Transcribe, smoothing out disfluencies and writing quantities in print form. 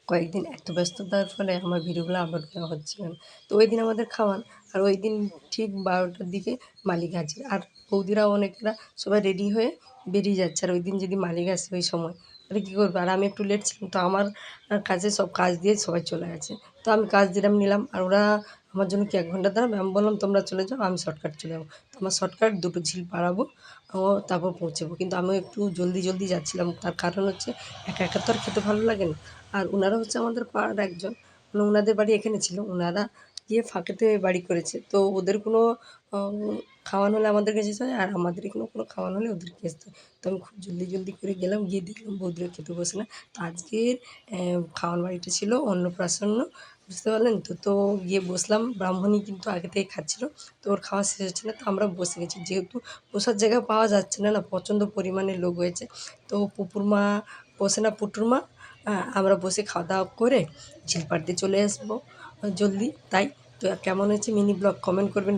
কয়েকদিন এত ব্যস্ততার ফলে আমার ভিডিওগুলো আপলোড দেওয়া হচ্ছিল না। তো ওইদিন আমাদের খাওয়ান, আর ওইদিন ঠিক ১২টার দিকে মালিক হাজির। আর বৌদিরা অনেকেরা সবাই রেডি হয়ে বেরিয়ে যাচ্ছে। আর ওইদিন যদি মালিক আসে ওই সময়, তাহলে কী করবে? আর আমি একটু লেট ছিলাম। তো আমার কাছে সব কাজ দিয়ে সবাই চলে গেছে। তো আমি কাজ দিলাম নিলাম। আর ওরা আমার জন্য কি ১ ঘন্টা দাঁড়াবে? আমি বললাম, "তোমরা চলে যাও, আমি শর্টকাট চলে যাবো।" তো আমার শর্টকাট ২ টো ঝিল পাড়াবো, তারপর পৌঁছাবো। কিন্তু আমিও একটু জলদি, জলদি যাচ্ছিলাম। তার কারণ হচ্ছে একা, একা তো আর খেতে ভালো লাগে না। আর উনারা হচ্ছে আমাদের পাড়ার একজন, মানে উনাদের বাড়ি এখানে ছিল। উনারা গিয়ে ফাঁকেতে বাড়ি করেছে। তো ওদের কোনো অম খাওয়ানো হলে আমাদেরকে যেতে হয়, আর আমাদের এখানেও কোনো খাওয়ানো হলে ওদেরকে আসতে হয়। তো আমি খুব জলদি, জলদি করে গেলাম। গিয়ে দেখলাম বৌদিরা খেতে বসে না। তো আজকের খাওয়ান বাড়িটা ছিল অন্নপ্রাশন্ন, বুঝতে পারলেন তো? তো গিয়ে বসলাম। ব্রাহ্মণী কিন্তু আগে থেকে খাচ্ছিল। তো ওর খাওয়া শেষ হচ্ছে না। তো আমরা বসে গেছি। যেহেতু বসার জায়গা পাওয়া যাচ্ছে না, প্রচণ্ড পরিমাণে লোক হয়েছে। তো পুপুর মা বসে না, পুটুর মা, আমরা বসে খাওয়া-দাওয়া করে ঝিল পাড়তে চলে আসবো জলদি। তাই তো কেমন হয়েছে মিনি ব্লগ কমেন্ট করবেন।